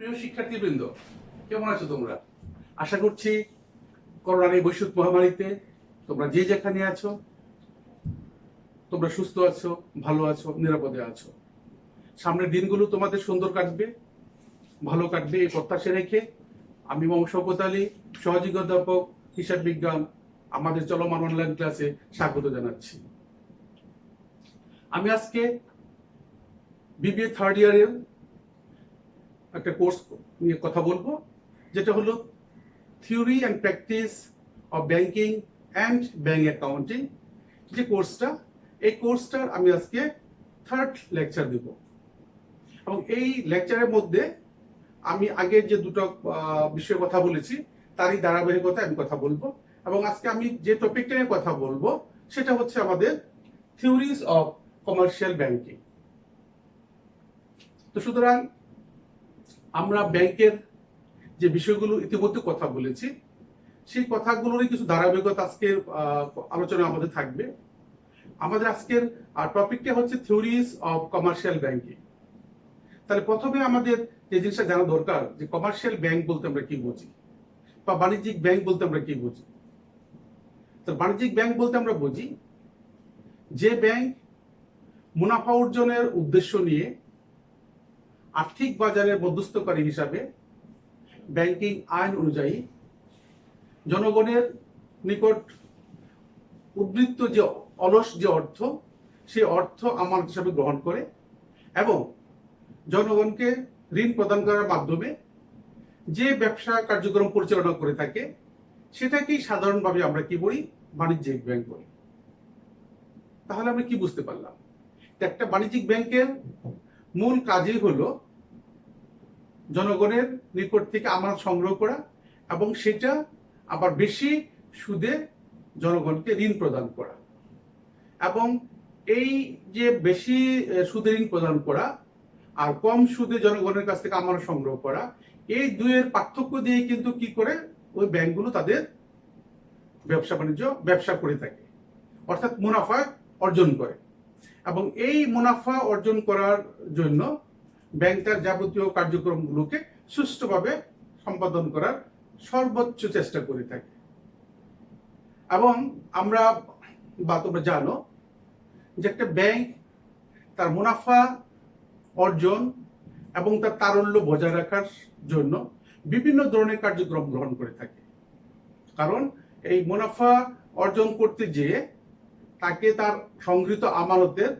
প্রিয় শিক্ষার্থীবৃন্দ, কেমন আছো তোমরা? আশা করছি করোনার এই বৈশ্বিক মহামারীতে তোমরা যে যেখানে আছো তোমরা সুস্থ আছো, ভালো আছো, নিরাপদে আছো। সামনের দিনগুলো তোমাদের সুন্দর কাটবে, ভালো কাটবে এই প্রত্যাশা রেখে আমি মোহাম্মদ শওকত আলী, সহযোগী অধ্যাপক হিসাব বিজ্ঞান, আমাদের চলমান অনলাইন ক্লাসে স্বাগত জানাচ্ছি। আমি আজকে বিবিএ থার্ড ইয়ারের একটা কোর্স নিয়ে কথা বলবো, যেটা হলো theory and practice of banking and bank accounting. যে কোর্সটা, এই কোর্সটার আমি আজকে থার্ড লেকচার দেব এবং এই লেকচারের মধ্যে আমি আগে যে দুটো বিষয়ে কথা বলেছি তারই ধারাবাহিকতায় আমি কথা বলবো। এবং আজকে আমি যে টপিকটা নিয়ে কথা বলবো সেটা হচ্ছে আমাদের থিওরিজ অফ কমার্শিয়াল ব্যাংকিং। তো সুতরাং আমরা ব্যাংকের যে বিষয়গুলো ইতিমধ্যে কথা বলেছি সেই কথাগুলোরই কিছু ধারাবাহিকতা আজকের আলোচনা আমাদের থাকবে। আমাদের আজকের টপিকটা হচ্ছে থিওরিজ অফ কমার্শিয়াল ব্যাংকিং। তাহলে প্রথমে আমাদের যে জিনিসটা জানা দরকার যে কমার্শিয়াল ব্যাংক বলতে আমরা কি বুঝি, বা বাণিজ্যিক ব্যাংক বলতে আমরা কি বুঝি। তো বাণিজ্যিক ব্যাংক বলতে আমরা বুঝি যে ব্যাংক মুনাফা অর্জনের উদ্দেশ্য নিয়ে আর্থিক বাজারের মধ্যস্থকারী হিসাবে ব্যাংকিং আইন অনুযায়ী জনগণের নিকট উদ্বৃত্ত যে অলস যে অর্থ, সেই অর্থ আমানত হিসাবে গ্রহণ করে এবং জনগণকে ঋণ প্রদান করার মাধ্যমে যে ব্যবসা কার্যক্রম পরিচালনা করে থাকে সেটাকেই সাধারণভাবে আমরা কি বলি, বাণিজ্যিক ব্যাংক বলি। তাহলে আমরা কি বুঝতে পারলাম? একটা বাণিজ্যিক ব্যাংকের মূল কাজই হলো জনগণের নিকট থেকে আমানত সংগ্রহ করা এবং সেটা আবার বেশি সুদে জনগণকে ঋণ প্রদান করা। এবং এই যে বেশি সুদে ঋণ প্রদান করা আর কম সুদে জনগণের কাছ থেকে আমানত সংগ্রহ করা, এই দুইয়ের পার্থক্য দিয়ে কিন্তু কি করে ওই ব্যাংকগুলো তাদের ব্যবসা করে থাকে, অর্থাৎ মুনাফা অর্জন করে। এবং এই মুনাফা অর্জন করার জন্য ব্যাংক তার যাবতীয় কার্যক্রমগুলোকে সুষ্ঠুভাবে সম্পাদন করার সর্বোচ্চ চেষ্টা করে থাকে। এবং আমরা বা তোমরা জানো যে একটা ব্যাংক তার মুনাফা অর্জন এবং তার তারল্য বজায় রাখার জন্য বিভিন্ন ধরনের কার্যক্রম গ্রহণ করে থাকে। কারণ এই মুনাফা অর্জন করতে যেয়ে তাকে তার সংগৃহীত আমানতের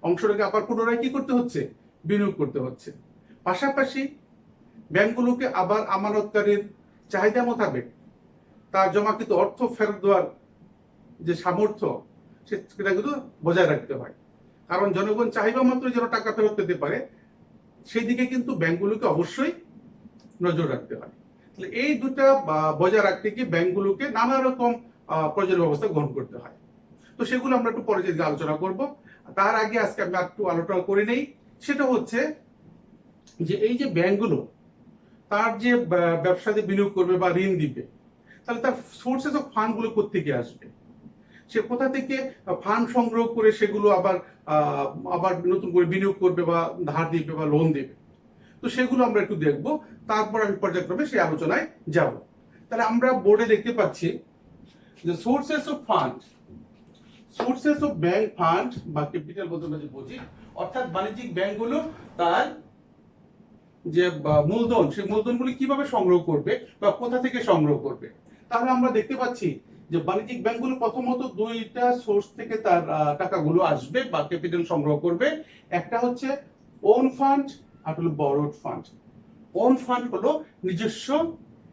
অংশটাকে আবার পুনরায় কি করতে হচ্ছে, বিনিয়োগ করতে হচ্ছে। পাশাপাশি ব্যাংকগুলোকে আবার আমানতকারীর চাহিদা মোতাবেক তার জমাকৃত অর্থ ফেরত দেওয়ার যে সামর্থ্য সেটা কিন্তু বজায় রাখতে হয়। কারণ জনগণ চাহিদা মাত্র যেন টাকা ফেরত পেতে পারে সেই দিকে কিন্তু ব্যাংকগুলোকে অবশ্যই নজর রাখতে হয়। তাহলে এই দুটা বজায় রাখতে গিয়ে ব্যাংকগুলোকে নানা রকম প্রয়োজনীয় ব্যবস্থা গ্রহণ করতে হয়। তো সেগুলো আমরা একটু পরে যে আলোচনা করব। তার আগে আজকে আমি একটু আলোচনা করে নেই, সেটা হচ্ছে যে এই যে ব্যাংকগুলো তার যে ব্যবসাতে বিনিয়োগ করবে বা ঋণ দিবে, তাহলে তার সোর্সেস অফ ফান্ড গুলো কোত্থেকে আসবে, সে কোথা থেকে ফান্ড সংগ্রহ করে সেগুলো আবার নতুন করে বিনিয়োগ করবে বা ধার দিবে বা লোন দিবে। তো সেগুলো আমরা একটু দেখব, তারপর আমি পর্যায়ক্রমে সেই আলোচনায় যাব। তাহলে আমরা বোর্ডে দেখতে পাচ্ছি যে sources of fund, sources of bank fund বা ক্যাপিটাল বলতে আমরা যে বুঝি, অর্থাৎ বাণিজ্যিক ব্যাংকগুলো তার যে মূলধন, সেই মূলধনগুলি কিভাবে সংগ্রহ করবে বা কোথা থেকে সংগ্রহ করবে। তাহলে আমরা দেখতে পাচ্ছি যে বাণিজ্যিক ব্যাংকগুলো প্রথমত দুইটা সোর্স থেকে তার টাকাগুলো আসবে বা ক্যাপিটাল সংগ্রহ করবে। একটা হচ্ছে ওন ফান্ড আর হলো বরোড ফান্ড। ওন ফান্ড হলো নিজস্ব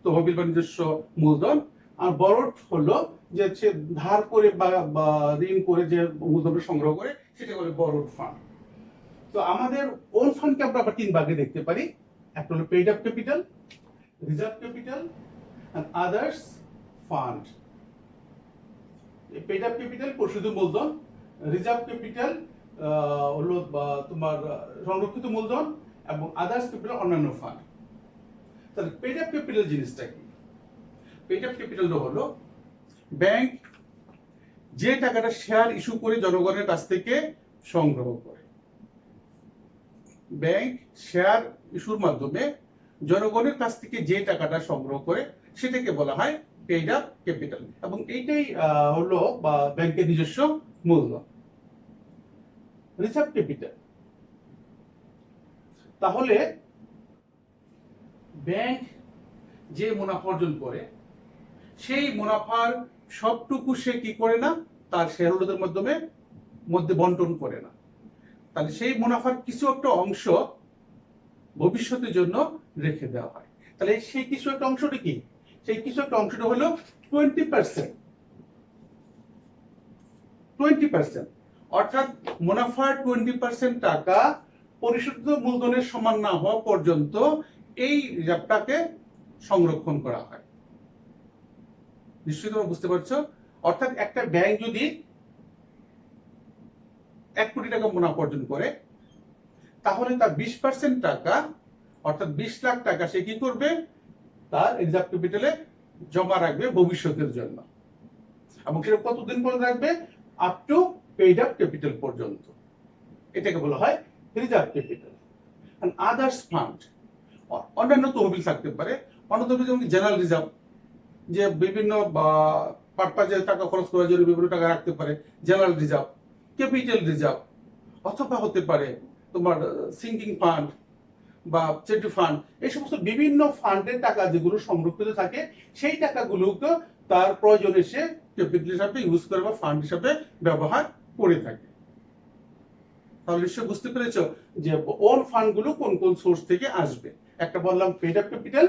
তহবিল বা নিজস্ব মূলধন, আর বরোড হলো যে ধার করে বা ঋণ করে যে মূলধন সংগ্রহ করে সেটা হলো বরোড ফান্ড। তো আমাদের ওন ফান্ডকে আমরা আবার তিন ভাগে দেখতে পারি। একটা হলো paid up capital, reserve capital and others fund. Paid up capital পরিশোধিত মূলধন, রিজার্ভ ক্যাপিটাল হলো তোমার সংরক্ষিত মূলধন এবং আদার্স ক্যাপিটাল অন্যান্য ফান্ড। তাহলে পেইড আপ ক্যাপিটাল জিনিসটা কি? পেইড আপ ক্যাপিটালটা হলো ব্যাংক যে টাকাটা শেয়ার ইস্যু করে জনগণের কাছ থেকে সংগ্রহ করে। ব্যাংক শেয়ার ইস্যুর মাধ্যমে জনগণের কাছ থেকে যে টাকাটা সংগ্রহ করে সেটাকে বলা হয় পেইড আপ ক্যাপিটাল, এবং এইটাই হলো বা ব্যাংকের নিজস্ব মূল্য, রিজার্ভ ক্যাপিটাল। তাহলে ব্যাংক যে মুনাফা অর্জন করে সেই মুনাফার সবটুকু সে কি করে না, তার শেয়ারহোল্ডারদের মধ্যে বন্টন করে না। তাহলে সেই মুনাফার কিছু একটা অংশ ভবিষ্যতের জন্য রেখে দেওয়া হয়। তাহলে সেই কিছু একটা অংশটা কি, সেই কিছু একটা অংশটা হলো 20%। 20%, অর্থাৎ মুনাফার 20% টাকা পরিশোধিত মূলধনের সমান না হওয়া পর্যন্ত এই রিজার্ভটাকে সংরক্ষণ করা হয়। নিশ্চয়ই তোমরা বুঝতে পারছো। অর্থাৎ একটা ব্যাংক যদি 1 কোটি টাকা মুনাফা অর্জন করে, তাহলে তার 20% টাকা অর্থাৎ 20 লাখ টাকা সে কি করবে, তার রিজার্ভ ক্যাপিটালে জমা রাখবে ভবিষ্যতের জন্য, এবং সেটা কতদিন পর্যন্ত রাখবে, up to paid up capital পর্যন্ত। এটাকে বলা হয় reserve capital. And others fund, অন্যান্য তহবিল থাকতে পারে। অন্য তহবিল যেমন জেনারেল রিজার্ভ, যে বিভিন্ন পারপাজে টাকা খরচ করার জন্য বিভিন্ন টাকা রাখতে পারে, জেনারেল রিজার্ভ। ক্যাপিটাল রিজার্ভ, অথবা হতে পারে তোমার সিঙ্কিং ফান্ড বা চ্যারিটি ফান্ড, এই সমস্ত বিভিন্ন ফান্ডের টাকা যেগুলো সংরক্ষিত থাকে, সেই টাকাগুলোকে তার প্রয়োজন এসে ক্যাপিটাল হিসাবে ইউজ করে বা ফান্ড হিসাবে ব্যবহার করে থাকে। তাহলে নিশ্চয়ই বুঝতে পেরেছো যে ওন ফান্ড গুলো কোন কোন সোর্স থেকে আসবে। একটা বললাম পেইড আপ ক্যাপিটাল,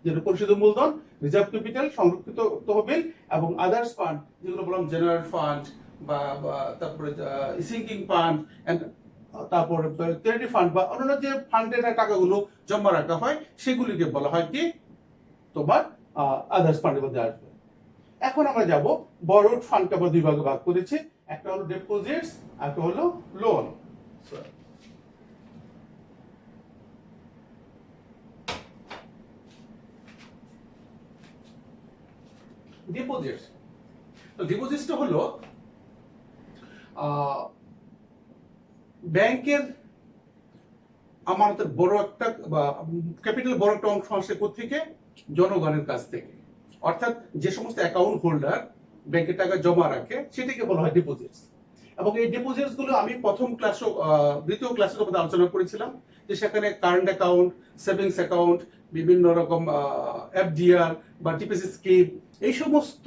যেটা পরিশোধিত মূলধন, রিজার্ভ ক্যাপিটাল সংরক্ষিত তহবিল, এবং আদার্স ফান্ড যেগুলো বললাম জেনারেল ফান্ড বা তারপরে সিঙ্কিং ফান্ড, তারপর চ্যারিটি ফান্ড বা অন্যান্য যে ফান্ডের টাকাগুলো জমা রাখা হয় সেগুলিকে বলা হয় কি তোমার আদার্স ফান্ডের মধ্যে আসবে। এখন আমরা যাব বরোড ফান্ডকে আমরা দুই ভাগে ভাগ করেছি, একটা হলো ডিপোজিটস, একটা হলো লোন। ডিপোজিটস, তো ডিপোজিটসটা হলো ব্যাংকের আমানতের বড় একটা বা ক্যাপিটাল বড় একটা অংশ আসে থেকে জনগণের কাছ থেকে। অর্থাৎ যে সমস্ত অ্যাকাউন্ট হোল্ডার ব্যাংকে টাকা জমা রাখে সেটাকে বলা হয় ডিপোজিটস। এবং এই ডিপোজিটস গুলো আমি প্রথম ক্লাসে দ্বিতীয় ক্লাসের মধ্যে আলোচনা করেছিলাম, যে সেখানে কারেন্ট অ্যাকাউন্ট, সেভিংস অ্যাকাউন্ট, বিভিন্ন রকম এফডিআর বা টিপিসি স্কিম, এই সমস্ত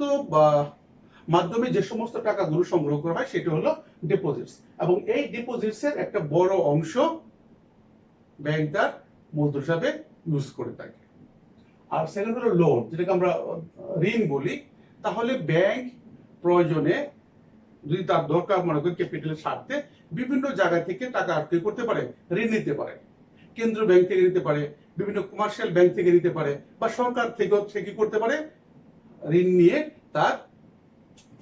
মাধ্যমে যে সমস্ত টাকাগুলো সংগ্রহ করা হয় সেটা হলো ডিপোজিটস। এবং এই ডিপোজিটস এর একটা বড় অংশ ব্যাংক তার মূলধন হিসাবে ইউজ করে থাকে। আর সেকেন্ড হলো লোন, যেটাকে আমরা ঋণ বলি। তাহলে ব্যাংক প্রয়োজনে যদি তার দরকার মনে করে ক্যাপিটালের স্বার্থে বিভিন্ন জায়গা থেকে টাকা আটকে করতে পারে, ঋণ নিতে পারে। কেন্দ্রীয় ব্যাংক থেকে নিতে পারে, বিভিন্ন কমার্শিয়াল ব্যাংক থেকে নিতে পারে, বা সরকার থেকেও সে কি করতে পারে, ঋণ নিয়ে তার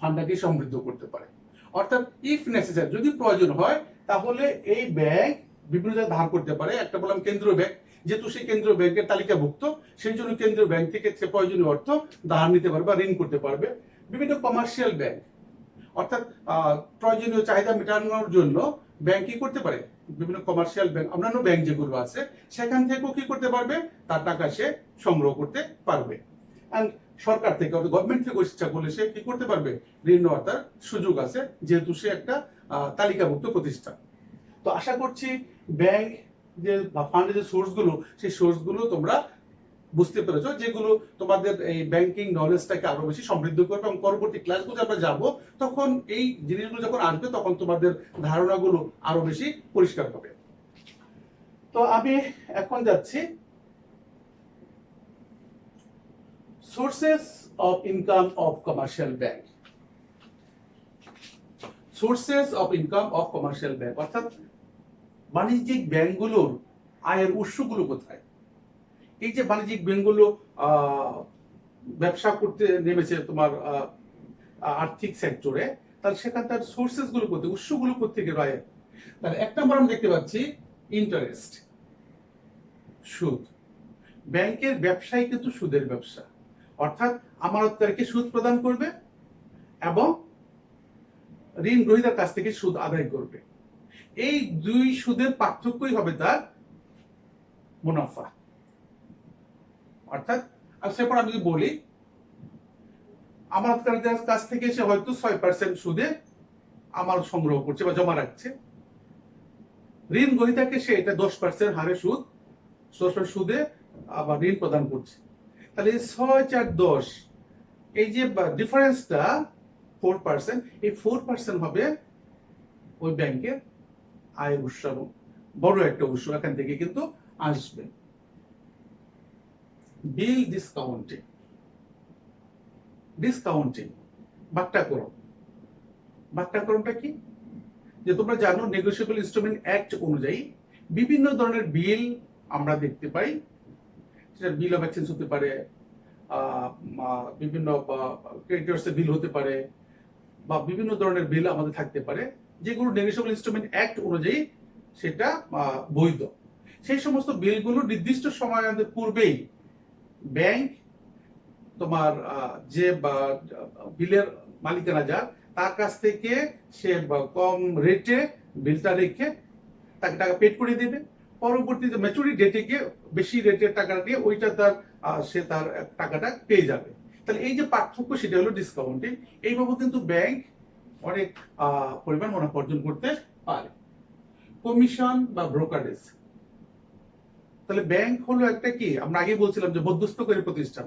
ফান্ডটাকে সমৃদ্ধ করতে পারে। অর্থাৎ ইফ নেসেসারি, যদি প্রয়োজন হয়, তাহলে এই ব্যাংক বিভিন্ন জায়গায় ধার করতে পারে। একটা বললাম কেন্দ্রীয় ব্যাংক, যেহেতু সেই কেন্দ্রীয় ব্যাংকের তালিকাভুক্ত, সেই জন্য কেন্দ্রীয় ব্যাংক থেকে সে প্রয়োজনীয় অর্থ ধার নিতে পারবে বা ঋণ করতে পারবে। বিভিন্ন কমার্শিয়াল ব্যাংক, অর্থাৎ প্রয়োজনীয় চাহিদা মেটানোর জন্য ব্যাংক কি করতে পারে, বিভিন্ন কমার্শিয়াল ব্যাংক, অন্যান্য ব্যাংক যেগুলো আছে সেখান থেকেও কি করতে পারবে, তার টাকা সে সংগ্রহ করতে পারবে। এন্ড সরকার থেকে অর্থাৎ গভর্নমেন্ট থেকে ইচ্ছা করলে সে কি করতে পারবে, ঋণ নেওয়ার তার সুযোগ আছে, যেহেতু সে একটা তালিকাভুক্ত প্রতিষ্ঠান। তো আশা করছি ব্যাংক যে ফান্ডের যে সোর্স গুলো, সেই সোর্স গুলো তোমরা বুঝতে পেরেছো, যেগুলো তোমাদের এই ব্যাংকিং নলেজটাকে আরো বেশি সমৃদ্ধ করবে। এবং পরবর্তী ক্লাসগুলো আমরা যাব, তখন এই জিনিসগুলো যখন আসবে তখন তোমাদের ধারণাগুলো আরো বেশি পরিষ্কার হবে। তো আমি এখন যাচ্ছি sources of income of commercial bank. Sources of income of commercial bank, অর্থাৎ বাণিজ্যিক ব্যাংকগুলোর আয়ের উৎসগুলো কোথায়। এই যে বাণিজ্যিক ব্যাংকগুলো ব্যবসা করতে নেমেছে তোমার আর্থিক সেক্টরে, তাহলে সেখান তার সোর্সেস গুলো কোথায়, উৎসগুলো কোথেকে রয়ে। তাহলে এক নম্বর আমরা দেখতে পাচ্ছি ইন্টারেস্ট, সুদ। ব্যাংকের ব্যবসায় কিন্তু সুদের ব্যবসা, অর্থাৎ আমানতকারীকে সুদ প্রদান করবে এবং ঋণ গ্রহীতার কাছ থেকে সুদ আদায় করবে। এই দুই সুদের পার্থক্যই হবে তার মুনাফা। অর্থাৎ সেরপর আমি যদি বলি আমানতকারীদের কাছ থেকে সে হয়তো 6% সুদে আমানত সংগ্রহ করছে বা জমা রাখছে, ঋণ গ্রহীতাকে সে এটা 10% হারে সুদ 10% সুদে আবার ঋণ প্রদান করছে। তাহলে 6, 4, 10 এই যে ডিফারেন্সটা 4%, এই 4% হবে ওই ব্যাংকের আয়ের উৎস, বড় একটা উৎস এখান থেকে কিন্তু আসবে। বিল ডিসকাউন্টিং, বাট্টাকরণটা কি? যে তোমরা জানো নেগোশিয়েবল ইনস্ট্রুমেন্ট অ্যাক্ট অনুযায়ী বিভিন্ন ধরনের বিল আমরা দেখতে পাই। সেটা বিল অফ এক্সচেঞ্জ হতে পারে, বিভিন্ন ক্রেডিটরসের বিল হতে পারে, বা বিভিন্ন ধরনের বিল আমাদের থাকতে পারে যেগুলো নেগোশিয়েবল ইনস্ট্রুমেন্ট অ্যাক্ট অনুযায়ী সেটা বৈধ। সেই সমস্ত বিলগুলো নির্দিষ্ট সময়ের পূর্বেই ব্যাংক তোমার যে বিলের মালিকানা যার তার কাছ থেকে সে কম রেটে বিলটা রেখে তাকে টাকা পেড করে দেবে। পরবর্তীতে ম্যাচুরিটি ডেটে গিয়ে বেশি রেটের টাকা দিয়ে ওইটা তার সে তার টাকাটা পেয়ে যাবে। তাহলে এই যে পার্থক্য সেটা হলো ডিসকাউন্টিং। এইভাবে কিন্তু ব্যাংক অনেক পরিমাণ মুনাফা অর্জন করতে পারে। কমিশন বা ব্রোকারেজ, তাহলে ব্যাংক হলো একটা কি আমরা আগে বলছিলাম যে মধ্যস্থকারী প্রতিষ্ঠান।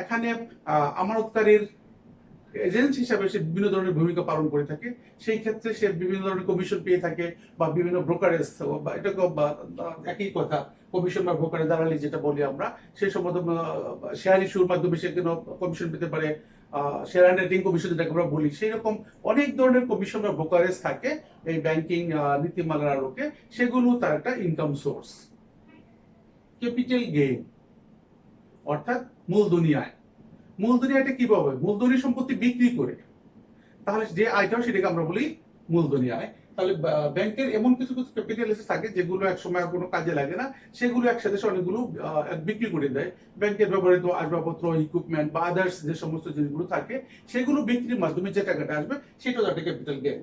এখানে আমানতকারীর এজেন্ট হিসাবে সে বিভিন্ন ধরনের ভূমিকা পালন করে থাকে। সেই ক্ষেত্রে সে বিভিন্ন ধরনের কমিশন পেয়ে থাকে বা বিভিন্ন ব্রোকারেজ, বা এটাকে একই কথা কমিশন বা ব্রোকারেজ দালালি যেটা বলি আমরা, সেই সমস্ত শেয়ার ইস্যুর মাধ্যমে সে কোনো কমিশন পেতে পারে, শেয়ার রেটিং কমিশন যেটাকে আমরা বলি, সেই রকম অনেক ধরনের কমিশন বা ব্রোকারেজ থাকে এই ব্যাংকিং নীতিমালার আলোকে, সেগুলো তার একটা ইনকাম সোর্স। ক্যাপিটাল গেইন অর্থাৎ মূলধনী আয়। মূলধনী আয়টা কিভাবে? মূলধনী সম্পত্তি বিক্রি করে, তাহলে যে আয়টা সেটাকে আমরা বলি মূলধনী আয়। তাহলে ব্যাংকের এমন কিছু কিছু ক্যাপিটাল এসেট থাকে যেগুলো এক সময় কোনো কাজে লাগে না, সেগুলো একসাথে অনেকগুলো বিক্রি করে দেয়। ব্যাংকের ব্যবহৃত আসবাবপত্র, ইকুইপমেন্ট বা আদার্স যে সমস্ত জিনিসগুলো থাকে সেগুলো বিক্রির মাধ্যমে যে টাকাটা আসবে সেটা একটা ক্যাপিটাল গেইন।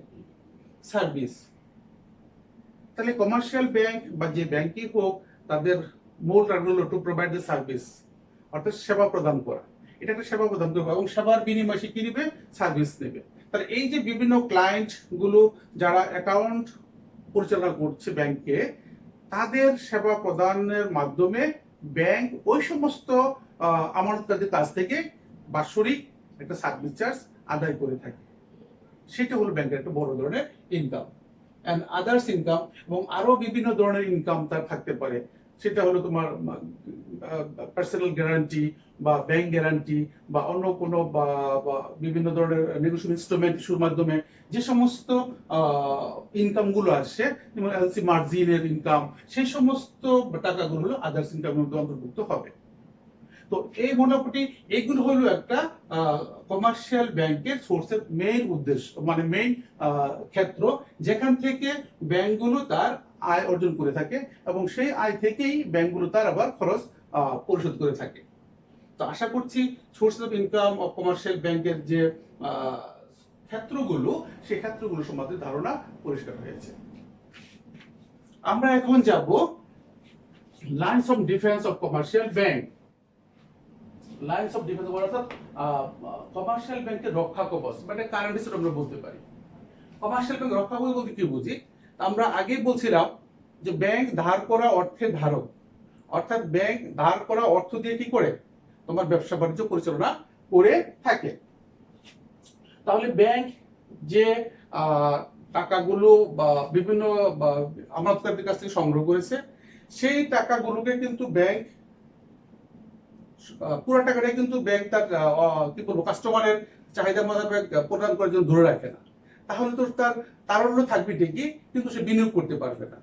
সার্ভিস, তাহলে কমার্শিয়াল ব্যাংক বা যে ব্যাংকই হোক তাদের মূল টার্গেট হলো টু প্রোভাইড দ্য সার্ভিস, অর্থাৎ সেবা প্রদান করা। এটা একটা সেবা প্রদান করবে এবং সেবার বিনিময়ে সে কি নেবে? সার্ভিস নেবে। তাহলে এই যে বিভিন্ন ক্লায়েন্ট গুলো যারা অ্যাকাউন্ট পরিচালনা করছে ব্যাংকে, তাদের সেবা প্রদানের মাধ্যমে ব্যাংক ওই সমস্ত আমানতকারীদের কাছ থেকে বাৎসরিক একটা সার্ভিস চার্জ আদায় করে থাকে। সেটা হলো ব্যাংকের একটা বড় ধরনের ইনকাম। অ্যান্ড আদার্স ইনকাম, এবং আরো বিভিন্ন ধরনের ইনকাম তার থাকতে পারে। সেটা হলো তোমার পার্সোনাল গ্যারান্টি বা ব্যাংক গ্যারান্টি বা অন্য কোনো বা বিভিন্ন ধরনের নেগোশিয়েবল ইনস্ট্রুমেন্ট ইস্যুর মাধ্যমে যে সমস্ত ইনকাম গুলো আসে, যেমন এলসি মার্জিনের ইনকাম, সেই সমস্ত টাকাগুলো হলো আদার্স ইনকামের মধ্যে অন্তর্ভুক্ত হবে। তো এই মোটামুটি এগুলো হলো একটা কমার্শিয়াল ব্যাংকের সোর্সের মেইন উদ্দেশ্য, মানে মেইন ক্ষেত্র যেখান থেকে ব্যাংকগুলো তার আয় অর্জন করে থাকে এবং সেই আয় থেকেই ব্যাংকগুলো তার আবার খরচ পরিশোধ করে থাকে। তো আশা করছি source of income of commercial ব্যাংকের যে ক্ষেত্রগুলো, সেই ক্ষেত্রগুলো সম্বন্ধে ধারণা পরিষ্কার হয়েছে। আমরা এখন যাব lines of defence of commercial bank. Lines of defence অর্থাৎ কমার্শিয়াল ব্যাংকের রক্ষা কবচ, মানে কারেন্ট হিসেবে আমরা বলতে পারি। কমার্শিয়াল ব্যাংক রক্ষা কবচ বলতে কি বুঝি? আমরা আগে বলছিলাম যে ব্যাংক ধার করা অর্থের ধারক, অর্থাৎ ব্যাংক ধার করা অর্থ দিয়ে কি করে? তোমার ব্যবসা বাণিজ্য পরিচালনা করে থাকে। তাহলে ব্যাংক যে টাকাগুলো বা বিভিন্ন আমানতকারীদের কাছ থেকে সংগ্রহ করেছে, সেই টাকাগুলোকে কিন্তু ব্যাংক পুরো টাকাটাই কিন্তু ব্যাংক তার কি বলবো কাস্টমারের চাহিদা মোতাবেক প্রদান করার জন্য ধরে রাখে না। তাহলে তো তার তারল্য থাকবে ঠিকই, কিন্তু সে বিনিয়োগ করতে পারবে না।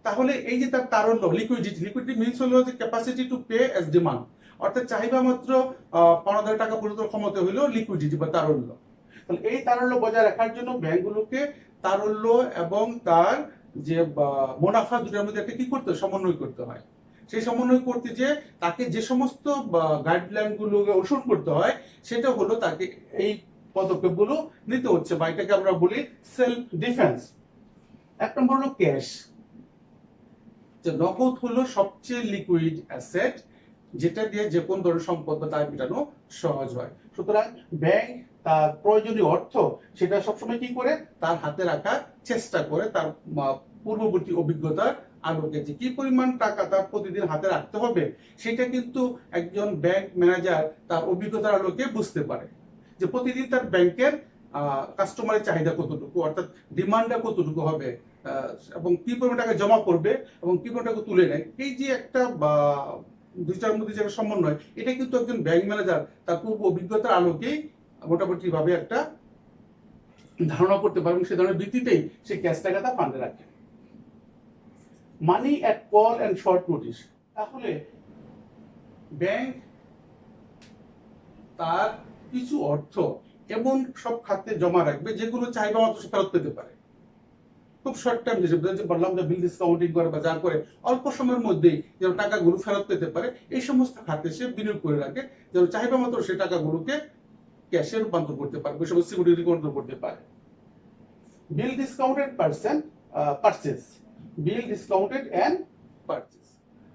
তাহলে এই যে তার তারল্য, লিকুইডিটি মিনস হলো যে capacity to pay as demand, অর্থাৎ চাহিদা মাত্র পাওনাদারের টাকা পরিশোধ ক্ষমতা হলো লিকুইডিটি বা তারল্য। তাহলে এই তারল্য বজায় রাখার জন্য ব্যাংকগুলোকে তারল্য এবং তার যে মুনাফা দুটোর মধ্যে একটা কি করতে হয়? সমন্বয় করতে হয়। সেই সমন্বয় করতে যে তাকে যে সমস্ত গাইডলাইন গুলো অনুসরণ করতে হয়, সেটা হলো তাকে এই পদক্ষেপগুলো নিতে হচ্ছে, বা এটাকে আমরা বলি সেলফ ডিফেন্স। এক নম্বর হলো ক্যাশ, যে নগদ হলো সবচেয়ে লিকুইড অ্যাসেট। যেটা দিয়ে যে কোনো ধরনের সম্পদ বা দায় মেটানো সহজ হয়। সুতরাং ব্যাংক তার প্রয়োজনীয় অর্থ সেটা সবসময় কি করে, তার হাতে রাখার চেষ্টা করে, তার পূর্ববর্তী অভিজ্ঞতার আলোকে যে কি পরিমাণ টাকা তার প্রতিদিন হাতে রাখতে হবে সেটা কিন্তু একজন ব্যাংক ম্যানেজার তার অভিজ্ঞতার আলোকে বুঝতে পারে, যে প্রতিদিন তার ব্যাংকের কাস্টমারের চাহিদা কতটুকু, অর্থাৎ ডিমান্ডটা কতটুকু হবে, এবং কি পরিমাণ টাকা জমা করবে এবং কি পরিমাণ টাকা তুলে নেয়। এই যে একটা দুইটার মধ্যে যে একটা সমন্বয়, এটা কিন্তু একজন ব্যাংক ম্যানেজার তার পূর্ব অভিজ্ঞতার আলোকেই মোটামুটি ভাবে একটা ধারণা করতে পারে এবং সে ধরনের ভিত্তিতেই সে ক্যাশ টাকাটা ফান্ডে রাখে। মানি at call and short notice. তাহলে ব্যাংক তার কিছু অর্থ এমন সব খাতে জমা রাখবে যেগুলো চাইবা মাত্র সে ফেরত পেতে পারে, খুব শর্ট টাইম হিসেবে বললাম যে বিল ডিসকাউন্টিং করে বা যা করে অল্প সময়ের মধ্যেই যেন টাকাগুলো ফেরত পেতে পারে, এই সমস্ত খাতে সে বিনিয়োগ করে রাখে যেন চাহিদা মাত্র সে টাকাগুলোকে ক্যাশে রূপান্তর করতে পারে, ওই সমস্ত সিকিউরিটি রূপান্তর করতে পারে। Bill discounted purchase, bill discounted and purchase.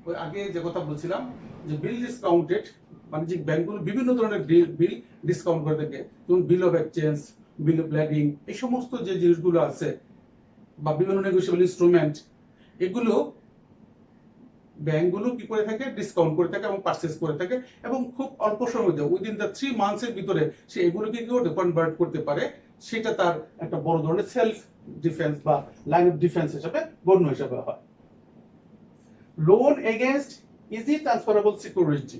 ওই আগে যে কথা বলছিলাম যে বিল ডিসকাউন্টেড বাণিজ্যিক ব্যাংকগুলো বিভিন্ন ধরনের বিল ডিসকাউন্ট করে থাকে, যেমন bill of exchange, bill of lading, এই সমস্ত যে জিনিসগুলো আছে বা বিভিন্ন নেগোশিয়েবল ইনস্ট্রুমেন্ট, এগুলো ব্যাংকগুলো কি করে থাকে, ডিসকাউন্ট করে থাকে এবং পারচেজ করে থাকে এবং খুব অল্প সময়ের মধ্যে উইদিন দ্য 3 মান্থসের ভিতরে সে এগুলোকে কি করতে কনভার্ট করতে পারে, সেটা তার একটা বড় ধরনের সেলফ ডিফেন্স বা লাইন অফ ডিফেন্স হিসেবে গণ্য হিসেবে হয়। Loan against easy transferable security,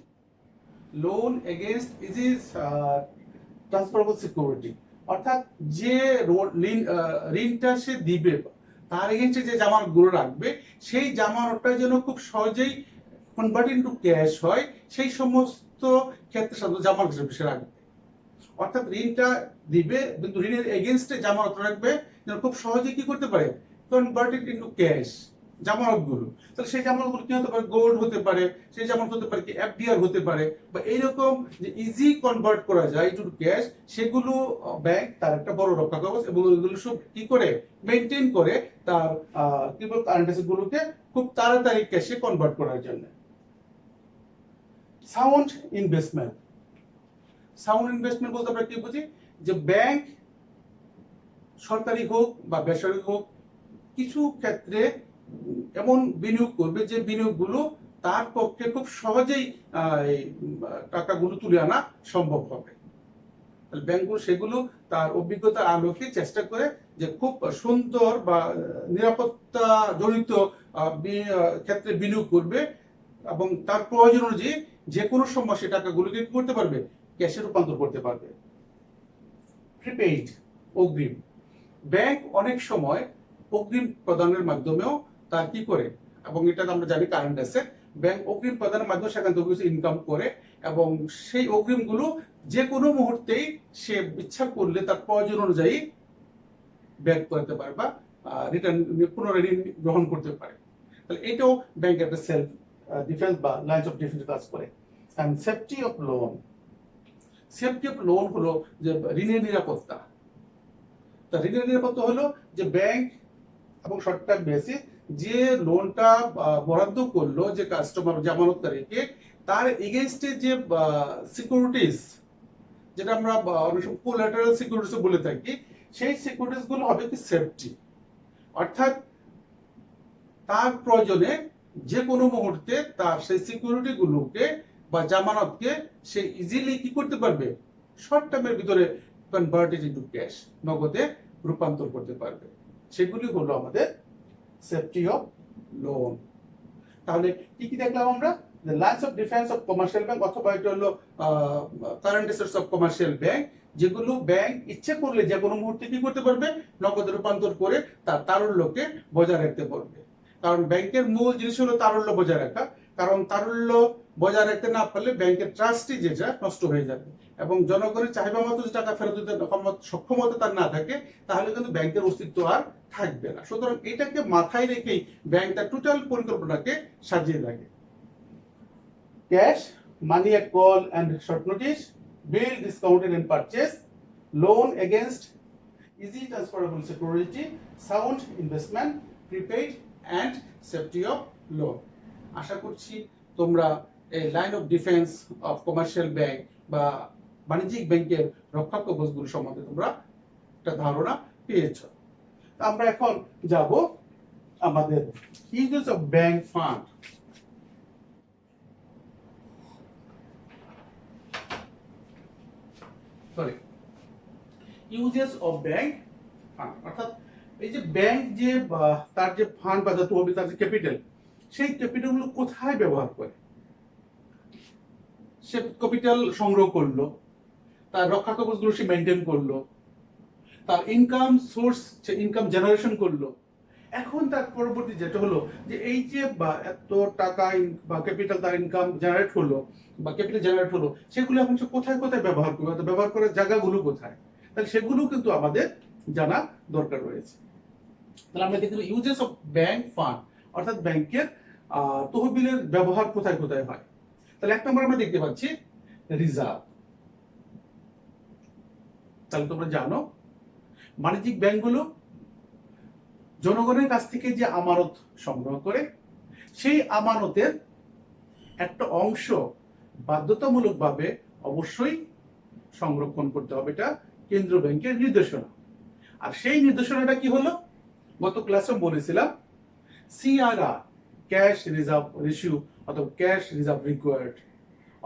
loan against easy transferable security, অর্থাৎ যে ঋণটা সে দিবে তার এগেইনস্টে যে জামানতগুলো রাখবে সেই জামানতটা যেন খুব সহজেই কনভার্ট ইনটু ক্যাশ হয়, সেই সমস্ত ক্ষেত্রে সাধারণত জামানত হিসেবে সে রাখবে। অর্থাৎ ঋণটা দিবে কিন্তু ঋণের এগেইনস্টে জামানত রাখবে যেন খুব সহজেই কি করতে পারে, কনভার্টেড ইনটু ক্যাশ জামানতগুলো। তাহলে সেই জামানতগুলো কি হতে পারে, গোল্ড হতে পারে, সেই জামানত হতে পারে কি এফডিআর হতে পারে, বা এইরকম যে ইজি কনভার্ট করা যায় টু ক্যাশ, সেগুলো ব্যাংক তার একটা বড় রক্ষা কবচ এবং ওইগুলো সব কি করে মেনটেন করে তার কি বলবো কারেন্ট অ্যাসেট গুলোকে খুব তাড়াতাড়ি ক্যাশে কনভার্ট করার জন্য। সাউন্ড ইনভেস্টমেন্ট, সাউন্ড ইনভেস্টমেন্ট বলতে আমরা কি বুঝি, যে ব্যাংক সরকারি হোক বা বেসরকারি হোক কিছু ক্ষেত্রে এমন বিনিয়োগ করবে যে বিনিয়োগগুলো তার পক্ষে খুব সহজেই টাকাগুলো তুলে আনা সম্ভব হবে। ব্যাংকগুলো সেগুলো তার অভিজ্ঞতার আলোকে চেষ্টা করে যে খুব সুন্দর বা নিরাপত্তা জড়িত ক্ষেত্রে বিনিয়োগ করবে এবং তার প্রয়োজন অনুযায়ী যে কোনো সময় সে টাকাগুলোকে কি করতে পারবে, ক্যাশে রূপান্তর করতে পারবে। প্রিপেইড, অগ্রিম, ব্যাংক অনেক সময় অগ্রিম প্রদানের মাধ্যমেও তার কি করে, এবং এটা আমরা জানি কারেন্ট অ্যাসেট, ব্যাংক অগ্রিম প্রদানের মাধ্যমে সেখান থেকে কিছু ইনকাম করে এবং সেই অগ্রিমগুলো যে কোনো মুহূর্তেই সে ইচ্ছা করলে তার প্রয়োজন অনুযায়ী ব্যাক করতে পারে বা রিটার্ন পুনরায় ঋণ গ্রহণ করতে পারে। তাহলে এটাও ব্যাংকের একটা সেলফ ডিফেন্স বা লাইন্স অফ ডিফেন্স কাজ করে। And safety of loan, safety of loan হলো যে ঋণের নিরাপত্তা। তা ঋণের নিরাপত্তা হলো যে ব্যাংক এবং শর্ট টার্ম বেসিস যে লোনটা বরাদ্দ করলো যে কাস্টমার জামানতকারীকে, তার এগেইনস্টে যে সিকিউরিটিজ, যেটা আমরা অনেক সময় কোল্যাটারাল সিকিউরিটিজ বলে থাকি, সেই সিকিউরিটিজ গুলো হবে কি সেফটি, অর্থাৎ তার প্রয়োজনে যে কোনো মুহূর্তে তার সেই সিকিউরিটি গুলোকে বা জামানতকে সে ইজিলি কি করতে পারবে, শর্ট টার্মের ভিতরে কনভার্টেড ইনটু ক্যাশ, নগদে রূপান্তর করতে পারবে। সেগুলি হলো আমাদের সেফটি অফ লোন। তাহলে কি কি দেখলাম আমরা, the lines of defense of commercial bank অথবা এটা হলো current assets of commercial bank, যেগুলো ব্যাংক ইচ্ছে করলে যে কোনো মুহূর্তে কি করতে পারবে, নগদে রূপান্তর করে তার তারল্যকে বজায় রাখতে পারবে। কারণ ব্যাংকের মূল জিনিস হলো তারল্য বজায় রাখা, কারণ তারল্য বজায় রাখতে না পারলে ব্যাংকের ট্রাস্টই যেটা নষ্ট হয়ে যাবে এবং জনগণের চাহিদা মতো যে টাকা ফেরত দিতে সক্ষমতা তার না থাকে, তাহলে কিন্তু ব্যাংকের অস্তিত্ব আর থাকবে না। সুতরাং এটাকে মাথায় রেখেই ব্যাংক তার টোটাল পরিকল্পনাকে সাজিয়ে রাখে। Cash, money at call and short notice, bill discounted and purchase, loan against easy transferable security, sound investment, prepaid and safety of loan. আশা করছি তোমরা এই line of defence of commercial bank বা বাণিজ্যিক ব্যাংকের রক্ষা কবচগুলো সম্বন্ধে তোমরা একটা ধারণা পেয়েছ। আমরা এখন যাব আমাদের uses of bank fund. Sorry, uses of bank fund অর্থাৎ এই যে ব্যাংক যে তার যে ফান্ড বা তহবিল, তার যে ক্যাপিটাল, সেই ক্যাপিটালগুলো কোথায় ব্যবহার করে। সে ক্যাপিটাল সংগ্রহ করলো, তার রক্ষা কবচগুলো সে মেনটেন করলো, তার ইনকাম সোর্স, সে ইনকাম জেনারেশন করলো। এখন তার পরবর্তী যেটা হলো যে এই যে এত টাকা বা ক্যাপিটাল তার ইনকাম জেনারেট হলো বা ক্যাপিটাল জেনারেট হলো, সেগুলো এখন সে কোথায় কোথায় ব্যবহার করবে, ব্যবহার করার জায়গাগুলো কোথায়, তাহলে সেগুলো কিন্তু আমাদের জানা দরকার রয়েছে। তাহলে আমরা দেখি ইউজেস অফ ব্যাংক ফান্ড অর্থাৎ ব্যাংকের তহবিলের ব্যবহার কোথায় কোথায় হয়। তাহলে এক নম্বর আমরা দেখতে পাচ্ছি রিজার্ভ। তাহলে তোমরা জানো বাণিজ্যিক ব্যাংকগুলো জনগণের কাছ থেকে যে আমানত সংগ্রহ করে, সেই আমানতের একটা অংশ বাধ্যতামূলকভাবে অবশ্যই সংরক্ষণ করতে হবে। এটা কেন্দ্রীয় ব্যাংকের নির্দেশনা। আর সেই নির্দেশনাটা কি হলো, গত ক্লাসে বলেছিলাম সিআরআর, ক্যাশ রিজার্ভ রেশিও অথবা ক্যাশ রিজার্ভ রিকোয়ার্ড,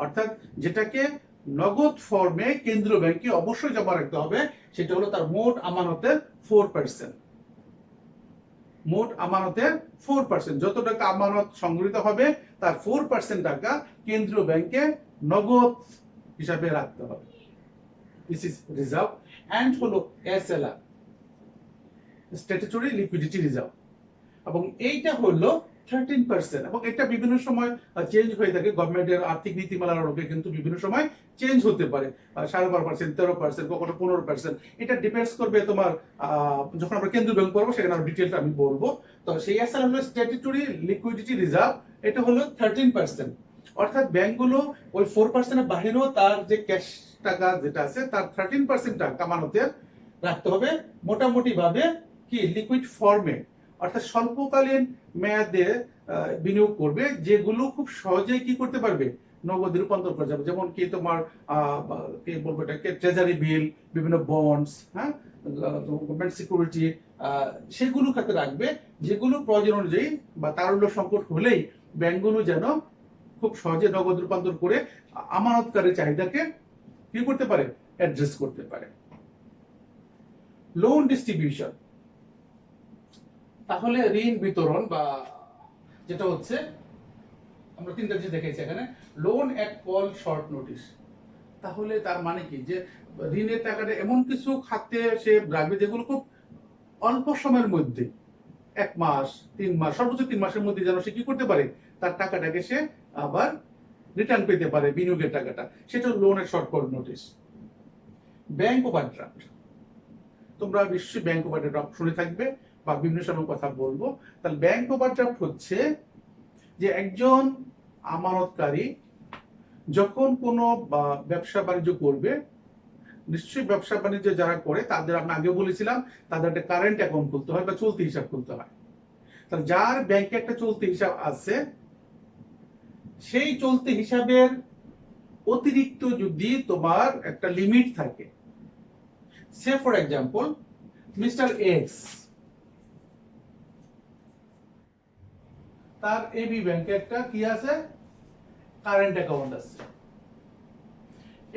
অর্থাৎ যেটাকে নগদ ফর্মে কেন্দ্রীয় ব্যাংকে অবশ্যই জমা রাখতে হবে। সেটা হলো তার মোট আমানতের 4%। মোট আমানতের 4%, যত টাকা আমানত সংগৃহীত হবে তার 4% টাকা কেন্দ্রীয় ব্যাংকে নগদ হিসাবে রাখতে হবে। This is reserve. অ্যান্ড হলো এসএলআর, স্ট্যাটুটরি লিকুইডিটি রিজার্ভ, এবং এইটা হলো 13%। এবং এটা বিভিন্ন সময় চেঞ্জ হয়ে থাকে। গভর্নমেন্টের আর্থিক নীতিমালার আলোকে কিন্তু বিভিন্ন সময় চেঞ্জ হতে পারে, 12.5%, 13%, কখনো 15%। এটা ডিপেন্ডস করবে তোমার যখন আমরা কেন্দ্রীয় ব্যাংক করবো, সেখানে আরো ডিটেলটা আমি বলবো। তো সেই আসলে হলো স্ট্যাটুটরি লিকুইডিটি রিজার্ভ, এটা হলো 13%। অর্থাৎ ব্যাংকগুলো ওই 4% এর বাহিরেও তার যে ক্যাশ টাকা যেটা আছে তার 13% টাকা আমানতের রাখতে হবে মোটামুটি ভাবে কি লিকুইড ফর্মে, অর্থাৎ স্বল্পকালীন মেয়াদে বিনিয়োগ করবে, যেগুলো খুব সহজেই কি করতে পারবে, নগদে রূপান্তর করা যাবে। যেমন কি তোমার কি বলবো এটাকে, ট্রেজারি বিল, বিভিন্ন বন্ডস, হ্যাঁ, গভর্নমেন্ট সিকিউরিটি, সেগুলো খাতে রাখবে, যেগুলো প্রয়োজন অনুযায়ী বা তারল্য সংকট হলেই ব্যাংকগুলো যেন খুব সহজে নগদ রূপান্তর করে আমানতকারীর চাহিদাকে কি করতে পারে, অ্যাড্রেস করতে পারে। লোন ডিস্ট্রিবিউশন, তাহলে ঋণ বিতরণ বা যেটা হচ্ছে আমরা তিনটা যে দেখেছি এখানে, লোন এট কল শর্ট নোটিস। তাহলে তার মানে কি, যে ঋণের টাকাটা এমন কিছু খাতে সে রাখবে যেগুলো খুব অল্প সময়ের মধ্যে, 1 মাস 3 মাস, সর্বোচ্চ 3 মাসের মধ্যে যেন সে কি করতে পারে, তার টাকাটাকে সে আবার রিটার্ন পেতে পারে, বিনিয়োগের টাকাটা। সেটা লোনের short call notice. Bank overdraft, তোমরা নিশ্চয়ই ব্যাংক ওভারড্রাফট শুনে থাকবে বা বিভিন্ন সময় কথা বলবো। তাহলে ব্যাংক ওভারড্রাফট হচ্ছে যে একজন আমানতকারী যখন কোনো ব্যবসা বাণিজ্য করবে, নিশ্চয়ই ব্যবসা বাণিজ্য যারা করে তাদের আমরা আগে বলেছিলাম তাদের একটা কারেন্ট অ্যাকাউন্ট খুলতে হয় বা চলতি হিসাব খুলতে হয়। তাহলে যার ব্যাংকে একটা চলতি হিসাব আছে, সেই চলতি হিসাবের অতিরিক্ত যদি তোমার একটা লিমিট থাকে, সে ফর এক্সাম্পল মিস্টার এক্স, তার এবি ব্যাংকে একটা কি আছে, কারেন্ট অ্যাকাউন্ট আছে।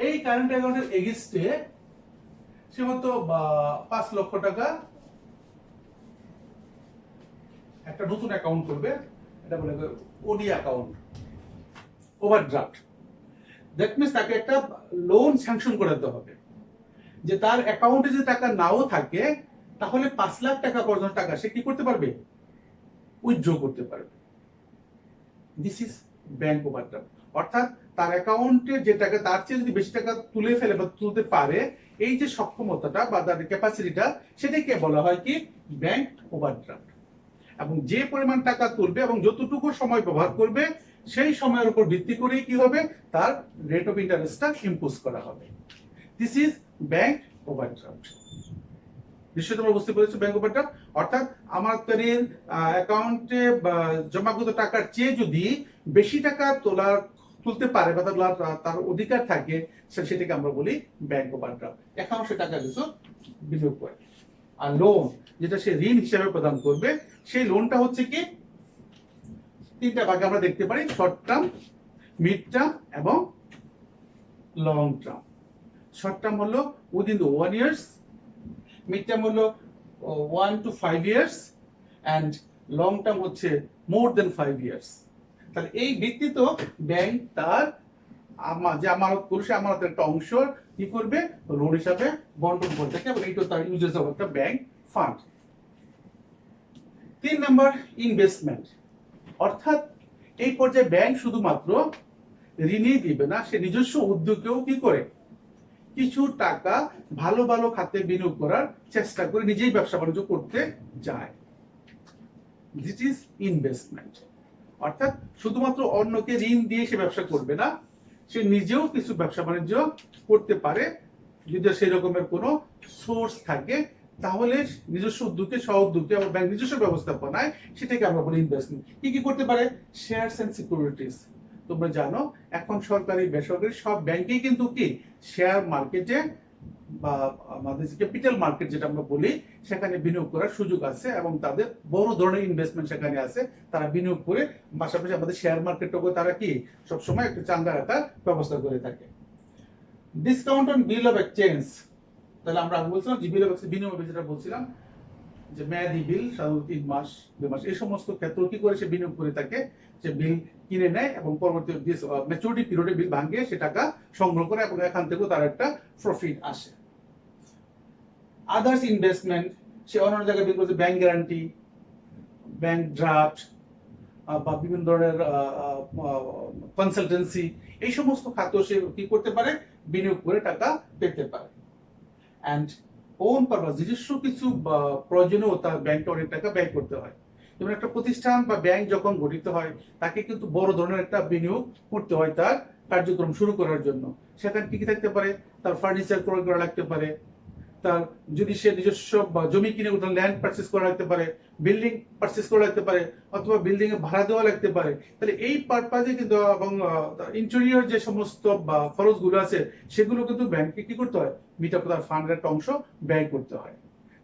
এই কারেন্ট অ্যাকাউন্টের এগেইনস্টে সে হয়তো 5 লক্ষ টাকা একটা নতুন অ্যাকাউন্ট করবে, এটা বলে ওডি অ্যাকাউন্ট, ওভারড্রাফট। দ্যাট মিন্স তাকে একটা লোন স্যাংশন করাতে হবে, যে তার অ্যাকাউন্টে যদি টাকা নাও থাকে তাহলে 5 লাখ টাকা পর্যন্ত টাকা সে কি করতে পারবে, উইথড্র করতে পারবে। This is bank overdraft. অর্থাৎ তার অ্যাকাউন্টে যে টাকা, তার চেয়ে যদি বেশি টাকা তুলে ফেলে বা তুলতে পারে, এই যে সক্ষমতাটা বা তার ক্যাপাসিটিটা, সেটাকে বলা হয় কি, ব্যাংক ওভারড্রাফট। এবং যে পরিমাণ টাকা তুলবে এবং যতটুকু সময় ব্যবহার করবে, সেই সময়ের উপর ভিত্তি করে কি হবে, তার রেট অফ ইন্টারেস্টটা ইম্পোজ করা হবে। This is bank overdraft. নিশ্চয়ই তোমরা বুঝতে পেরেছো ব্যাংক ওভারড্রাফট। অর্থাৎ আমানতকারীর অ্যাকাউন্টে জমাকৃত টাকার চেয়ে যদি বেশি টাকা তোলার তুলতে পারে বা তার অধিকার থাকে, সেটাকে আমরা বলি ব্যাংক ওভারড্রাফট। এখন সে টাকা কিছু বিনিয়োগ করে। আর লোন, যেটা সে ঋণ হিসেবে প্রদান করবে, সেই লোনটা হচ্ছে কি তিনটা ভাগে আমরা দেখতে পারি: শর্ট টার্ম, মিড টার্ম এবং লং টার্ম। শর্ট টার্ম হলো within the 1 years, mid term হলো 1 to 5 years, and long term হচ্ছে মোর দেন 5 years। তাহলে এই ভিত্তিতে ব্যাংক তার যে আমানত করছে, আমানতের একটা অংশ কি করবে, লোন হিসাবে বন্টন করে থাকে, এবং এইটা তার ইউজেস অফ একটা ব্যাংক ফান্ড। 3 number, investment. অর্থাৎ এই পর্যায়ে ব্যাংক শুধুমাত্র ঋণই দিবে না, সে নিজস্ব উদ্যোগেও কি করে কিছু টাকা ভালো ভালো খাতে বিনিয়োগ করার চেষ্টা করে, নিজেই ব্যবসা বাণিজ্য করতে যায়। This is investment. অর্থাৎ শুধুমাত্র অন্যকে ঋণ দিয়ে সে ব্যবসা করবে না, সে নিজেও কিছু ব্যবসা বাণিজ্য করতে পারে যদি সেই রকমের কোনো সোর্স থাকে, তাহলে নিজস্ব উদ্যোগে, স্ব উদ্যোগে এবং ব্যাংক নিজস্ব ব্যবস্থাপনায় সেটাকে আমরা বলি ইনভেস্টমেন্ট। কি কি করতে পারে? Shares and securities. তোমরা জানো এখন সরকারি বেসরকারি সব ব্যাংকেই কিন্তু কি শেয়ার মার্কেটে বা আমাদের ক্যাপিটাল মার্কেট যেটা আমরা বলি, সেখানে বিনিয়োগ করার সুযোগ আছে, এবং তাদের বড় ধরনের ইনভেস্টমেন্ট সেখানে আছে। তারা বিনিয়োগ করে, পাশাপাশি আমাদের শেয়ার মার্কেটটাকে তারা কি সবসময় একটু চাঙ্গা রাখার ব্যবস্থা করে থাকে। Discount on bill of exchange. তাহলে আমরা বলছিলাম যে বিল অফ এক্সচেঞ্জ, বিনিময় যেটা বলছিলাম যে মেয়াদি বিল, সাধারণত 3 মাস 2 মাস, এই সমস্ত ক্ষেত্রে কি করে সে বিনিয়োগ করে থাকে, যে বিল কিনে নেয় এবং পরবর্তী ম্যাচুরিটি পিরিয়ডে বিল ভাঙিয়ে সে টাকা সংগ্রহ করে, এবং এখান থেকেও তার একটা প্রফিট আসে। আদার্স ইনভেস্টমেন্ট, সে অন্য জায়গায় বিল করছে, ব্যাংক গ্যারান্টি, ব্যাংক ড্রাফট বা বিভিন্ন ধরনের কনসালটেন্সি, এই সমস্ত খাতে সে কি করতে পারে, বিনিয়োগ করে টাকা পেতে পারে। অ্যান্ড ওন পারপাস, নিজস্ব কিছু প্রয়োজনেও তার ব্যাংকে অনেক টাকা ব্যয় করতে হয়। যেমন একটা প্রতিষ্ঠান বা ব্যাংক যখন গঠিত হয়, তাকে কিন্তু বড় ধরনের একটা বিনিয়োগ করতে হয় তার কার্যক্রম শুরু করার জন্য। সেখানে কি কি থাকতে পারে? তার ফার্নিচার ক্রয় করা লাগতে পারে, তার যদি সে নিজস্ব জমি কিনে কোথাও ল্যান্ড পারচেস করা লাগতে পারে, বিল্ডিং পারচেস করা লাগতে পারে, অথবা বিল্ডিং এ ভাড়া দেওয়া লাগতে পারে। তাহলে এই পারপাজে কিন্তু, এবং ইন্টেরিয়র যে সমস্ত খরচগুলো আছে, সেগুলো কিন্তু ব্যাংকে কি করতে হয়, মিট আপ তার ফান্ডের একটা অংশ ব্যয় করতে হয়।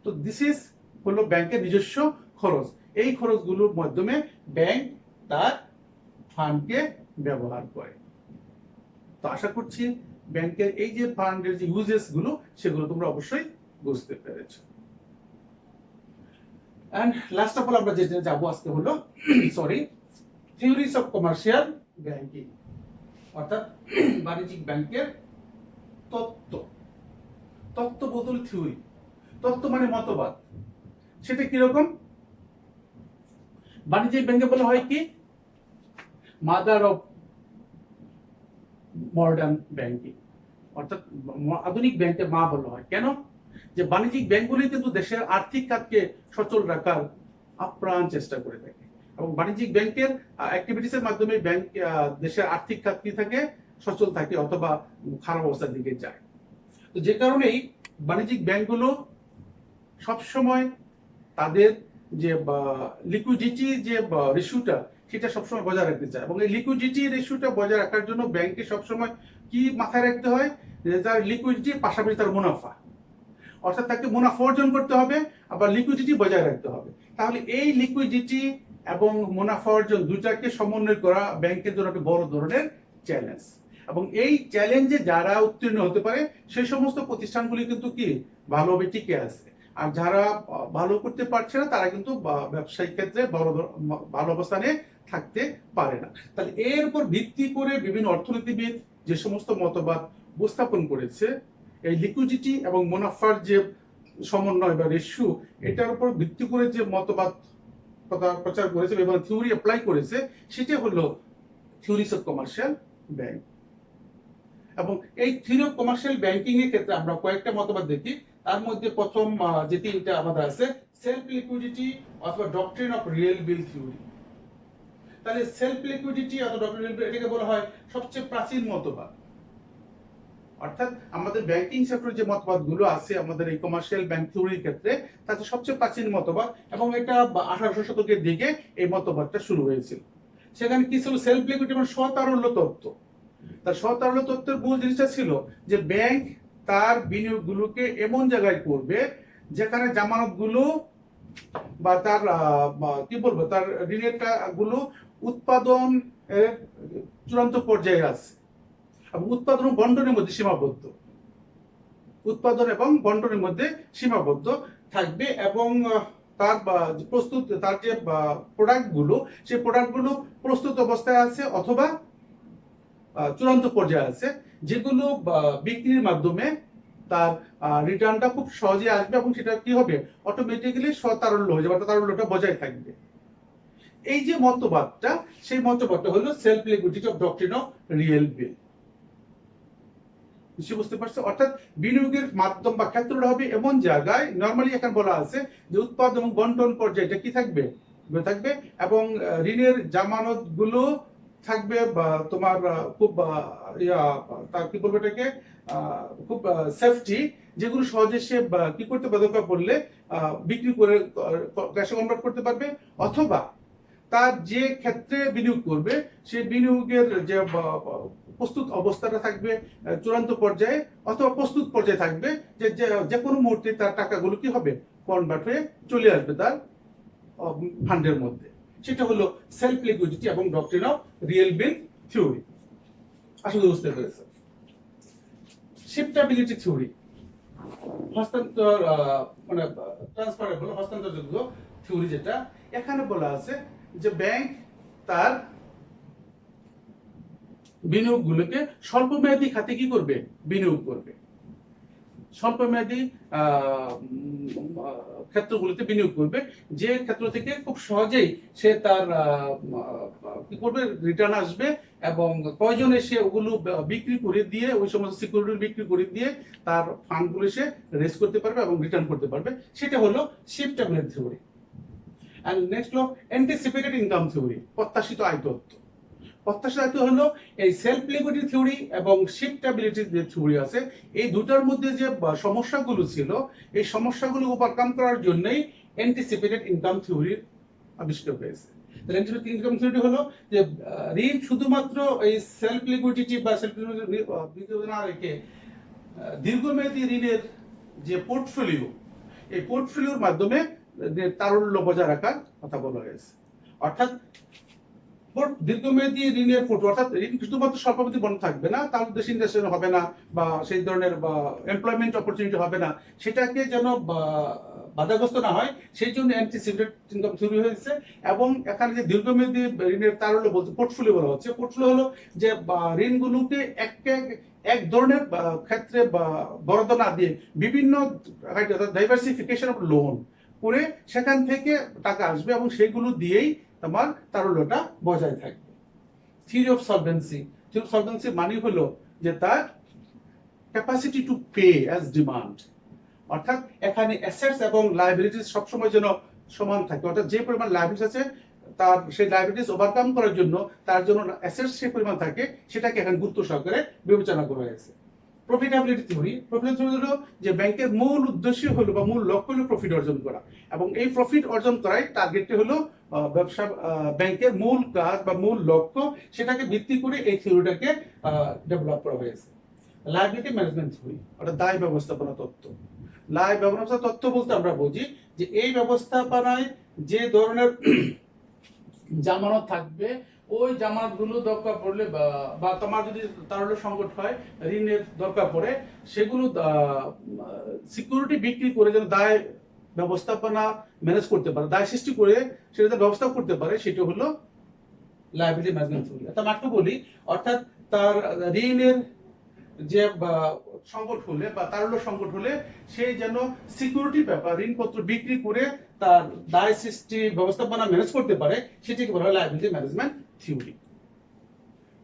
তো দিস ইজ হলো ব্যাংকের নিজস্ব খরচ। এই খরচগুলোর মাধ্যমে ব্যাংক তার ফান্ডকে ব্যবহার করে। তো আশা করছি ব্যাংকের এই যে ফান্ডের যে ইউজেস গুলো, সেগুলো তোমরা অবশ্যই বুঝতে পেরেছো। এন্ড লাস্ট অফ অল আমরা যেটা যাবো আজকে হলো থিওরিজ অফ কমার্শিয়াল ব্যাংকিং, অর্থাৎ বাণিজ্যিক ব্যাংকের তত্ত্ব। তত্ত্ব বদল থিওরি। তত্ত্ব মানে মতবাদ। সেটা কিরকম? বাণিজ্যিক ব্যাংকে বলা হয় কি মাদার অফ মডার্ন ব্যাংকিং, অর্থাৎ আধুনিক ব্যাংকের মা বলা হয়। কেন? যে বাণিজ্যিক ব্যাংকগুলি কিন্তু দেশের আর্থিক খাতকে সচল রাখার আপ্রাণ চেষ্টা করে থাকে, এবং বাণিজ্যিক ব্যাংকের অ্যাক্টিভিটিসের মাধ্যমে ব্যাংক দেশের আর্থিক খাত কি থাকে, সচল থাকে অথবা খারাপ অবস্থার দিকে যায়। তো যে কারণেই বাণিজ্যিক ব্যাংকগুলো সবসময় তাদের যে লিকুইডিটি যে রেশিওটা, সেটা সবসময় বজায় রাখতে চায়, এবং এই লিকুইডিটি রেশিওটা বজায় রাখার জন্য ব্যাংকে সবসময় কি মাথায় রাখতে হয়, যে তার লিকুইডিটির পাশাপাশি তার মুনাফা, অর্থাৎ তাকে মুনাফা অর্জন করতে হবে, আবার লিকুইডিটি বজায় রাখতে হবে। তাহলে এই লিকুইডিটি এবং মুনাফা অর্জন দুইটাকে সমন্বয় করা ব্যাংকের জন্য একটা বড় ধরনের চ্যালেঞ্জ, এবং এই চ্যালেঞ্জে যারা উত্তীর্ণ হতে পারে সেই সমস্ত প্রতিষ্ঠানগুলি কিন্তু কি ভালোভাবে টিকে আছে, আর যারা ভালো করতে পারছে না তারা কিন্তু ব্যবসায়িক ক্ষেত্রে ভালো অবস্থানে থাকতে পারে না। তাহলে এর উপর ভিত্তি করে বিভিন্ন অর্থনীতিবিদ যে সমস্ত মতবাদ উপস্থাপন করেছে, এই লিকুইডিটি এবং মুনাফার যে সমন্বয় বা রেশিও, এটার উপর ভিত্তি করে যে মতবাদ কথা প্রচার করেছে এবং থিওরি অ্যাপ্লাই করেছে, সেটা হলো থিওরিজ অফ কমার্শিয়াল ব্যাংক। এবং এই থিওরি অফ কমার্শিয়াল ব্যাংকিং এর ক্ষেত্রে আমরা কয়েকটা মতবাদ দেখি। তার মধ্যে প্রথম যে তিনটা আমাদের আছে, সেলফ লিকুইডিটি অথবা doctrine of real bill theory. তাহলে সেলফ লিকুইডিটি অথবা ডক্ট্রিন অফ রিয়েল বিল, এটাকে বলা হয় সবচেয়ে প্রাচীন মতবাদ। অর্থাৎ আমাদের ব্যাংকিং সেক্টরে যে মতবাদগুলো আছে আমাদের এই কমার্শিয়াল ব্যাংক থিওরির ক্ষেত্রে, তাতে সবচেয়ে প্রাচীন মতবাদ, এবং এটা 1800 শতকের দিকে এই মতবাদটা শুরু হয়েছিল। সেখানে কি ছিল? সেলফ লিকুইডিটি মানে স্বতারল্য তত্ত্ব। তার সতারল্য তত্ত্বের মূল জিনিসটা ছিল যে ব্যাংক তার বিনিয়োগগুলোকে এমন জায়গায় করবে যেখানে জামানতগুলো বা তার কি বলবো তার ঋণের গুলো উৎপাদন চূড়ান্ত পর্যায়ে আছে এবং উৎপাদন ও বন্টনের মধ্যে সীমাবদ্ধ, উৎপাদন এবং বন্টনের মধ্যে সীমাবদ্ধ থাকবে এবং তার প্রস্তুত তার যে প্রোডাক্ট গুলো সেই প্রোডাক্ট গুলো প্রস্তুত অবস্থায় আছে অথবা চূড়ান্ত পর্যায়ে আছে, যেগুলো বিক্রির মাধ্যমে তার রিটার্নটা খুব সহজে আসবে এবং সেটা কি হবে অটোমেটিক্যালি স্বতারল্য হয়ে যাবে, তারল্যটা বজায় থাকবে। এই যে মতবাদটা, সেই মতবাদটা হলো self liquidity of doctrine of real bill. বুঝতে পারছো? অর্থাৎ বিনিয়োগের মাধ্যম বা ক্ষেত্রটা হবে এমন জায়গায়, নরমালি এখন বলা আছে যে উৎপাদন এবং বন্টন পর্যায়টা কি থাকবে থাকবে এবং ঋণের জামানত গুলো থাকবে বা তোমার খুব তার কি বলবো এটাকে খুব সেফটি, যেগুলো সহজে সে কি করতে পারে দরকার পড়লে বিক্রি করে ক্যাশে কনভার্ট করতে পারবে, অথবা তার যে ক্ষেত্রে বিনিয়োগ করবে সেই বিনিয়োগের যে প্রস্তুত অবস্থাটা থাকবে চূড়ান্ত পর্যায়ে অথবা প্রস্তুত পর্যায়ে থাকবে, যে কোনো মুহূর্তে তার টাকাগুলো কি হবে কনভার্ট হয়ে চলে আসবে তার ফান্ডের মধ্যে। সেটা হলো সেলফ লিকুইডিটি এবং doctrine of real bill theory. আসলে বুঝতে পেরেছে? শিফটেবিলিটি থিওরি, হস্তান্তর মানে ট্রান্সফারেবল হস্তান্তরযোগ্য থিওরি, যেটা এখানে বলা আছে যে ব্যাংক তার বিনিয়োগগুলোকে স্বল্পমেয়াদী খাতে কি করবে বিনিয়োগ করবে, স্বল্পমেয়াদী ক্ষেত্রগুলোতে বিনিয়োগ করবে, যে ক্ষেত্র থেকে খুব সহজেই সে তার কি করবে রিটার্ন আসবে এবং প্রয়োজনে সে ওগুলো বিক্রি করে দিয়ে ওই সমস্ত সিকিউরিটি বিক্রি করে দিয়ে তার ফান্ডগুলো সে রেজ করতে পারবে এবং রিটার্ন করতে পারবে। সেটা হলো শিফটেবিলিটি থিওরি। এন্ড নেক্সট হলো অ্যান্টিসিপেটেড ইনকাম থিওরি, প্রত্যাশিত আয় তত্ত্ব। প্রত্যাশিত হলো এই সেলফ লিকুইডিটি থিওরি এবং শিফটেবিলিটি যে থিওরি আছে, এই দুটার মধ্যে যে সমস্যাগুলো ছিল এই সমস্যাগুলো ওভারকাম করার জন্যই অ্যান্টিসিপেটেড ইনকাম থিওরি আবিষ্কার হয়েছে। অ্যান্টিসিপেটেড ইনকাম থিওরি হলো যে ঋণ শুধুমাত্র এই সেলফ লিকুইডিটি বা সেলফ লিকুইডিটি না রেখে দীর্ঘমেয়াদী ঋণের যে পোর্টফোলিও, এই পোর্টফোলিওর মাধ্যমে তারল্য বজায় রাখার কথা বলা হয়েছে। অর্থাৎ দীর্ঘমেয়াদী ঋণের অর্থাৎ ঋণ শুধুমাত্র স্বল্পমেয়াদী বন্ধ থাকবে না, তার দেশে ইনভেস্টমেন্ট হবে না বা সেই ধরনের এমপ্লয়মেন্ট অপরচুনিটি হবে না, সেটাকে যেন বাধাগ্রস্ত না হয় সেই জন্য অ্যান্টিসিপেটেড ইনকাম থিওরি হয়েছে। এবং এখানে যে দীর্ঘমেয়াদী ঋণের তারল্য বলতে পোর্টফোলিও বলা হচ্ছে, পোর্টফোলিও হলো যে ঋণগুলোকে এক ধরনের ক্ষেত্রে বরাদ্দ না দিয়ে বিভিন্ন ডাইভার্সিফিকেশন অফ লোন করে সেখান থেকে টাকা আসবে এবং সেগুলো দিয়েই তোমার তারল্যটা বজায় থাকবে। Theory of solvency, theory of solvency মানে হলো যে তার capacity to pay as demand, অর্থাৎ এখানে অ্যাসেটস এবং লায়াবিলিটিস সবসময় যেন সমান থাকে, অর্থাৎ যে পরিমাণ লায়াবিলিটিস আছে তার সেই লায়াবিলিটিস ওভারকাম করার জন্য তার জন্য অ্যাসেটস সেই পরিমাণ থাকে, সেটাকে এখন গুরুত্ব সহকারে বিবেচনা করা হয়েছে। প্রফিটেবিলিটি থিওরি, প্রফিটেবিলিটি থিওরি হলো যে ব্যাংকের মূল উদ্দেশ্য হলো বা মূল লক্ষ্য হলো প্রফিট অর্জন করা এবং এই প্রফিট অর্জন করাই টার্গেটটি হলো ব্যবসা ব্যাংকের মূল কাজ বা মূল লক্ষ্য, সেটাকে ভিত্তি করে এই থিওরিটাকে ডেভেলপ করা হয়েছে। লায়াবিলিটি ম্যানেজমেন্ট থিওরি অর্থাৎ দায় ব্যবস্থাপনা তত্ত্ব। দায় ব্যবস্থাপনা তত্ত্ব বলতে আমরা বুঝি যে এই ব্যবস্থাপনায় যে ধরনের জামানত থাকবে ওই জামানতগুলো দরকার পড়লে বা তোমার যদি তারল্য সংকট হয়, ঋণের দরকার পড়ে, সেগুলো সিকিউরিটি বিক্রি করে যেন দায় ব্যবস্থাপনা ম্যানেজ করতে পারে, দায় সৃষ্টি করে সেটা ব্যবস্থা করতে পারে, সেটা হলো লায়াবিলিটি ম্যানেজমেন্ট থিওরি। তার মাত্র বলি অর্থাৎ তার ঋণের যে সংকট হলে বা তারল্য সংকট হলে সেই যেন সিকিউরিটি ব্যাপার ঋণপত্র বিক্রি করে তার দায় সৃষ্টি ব্যবস্থাপনা ম্যানেজ করতে পারে, সেটিকে বলা হয় লায়াবিলিটি ম্যানেজমেন্ট থিওরি।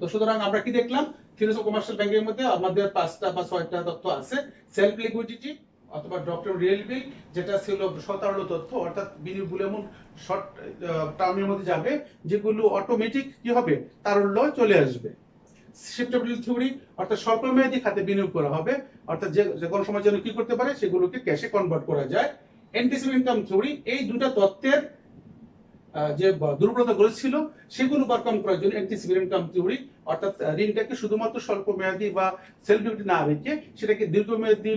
তো সুতরাং আমরা কি দেখলাম, থিওরি অফ কমার্শিয়াল ব্যাংকের মধ্যে আমাদের 5টা বা 6টা তত্ত্ব আছে। সেলফ লিকুইডিটি অথবা ডক্ট্রিন অফ রিয়েল বিল, যেটা ছিল স্বতারল্য তত্ত্ব, অর্থাৎ বিনিয়োগগুলো এমন শর্ট টার্মের মধ্যে যাবে যেগুলো অটোমেটিক কি হবে তারল্য চলে আসবে। শিফটেবিলিটি থিওরি অর্থাৎ স্বল্পমেয়াদী খাতে বিনিয়োগ করা হবে, অর্থাৎ যে কোনো সময় যেন কি করতে পারে সেগুলোকে ক্যাশে কনভার্ট করা যায়। অ্যান্টিসিপেটেড ইনকাম থিওরি, এই দুটো তত্ত্বের যে দুর্বলতাগুলো ছিল সেগুলো ওভারকাম করার জন্য অ্যান্টিসিপেট ইনকাম থিওরি, অর্থাৎ ঋণটাকে শুধুমাত্র স্বল্প মেয়াদী বা সেলফ ডিপেন্ডেন্ট না রেখে সেটাকে দীর্ঘমেয়াদী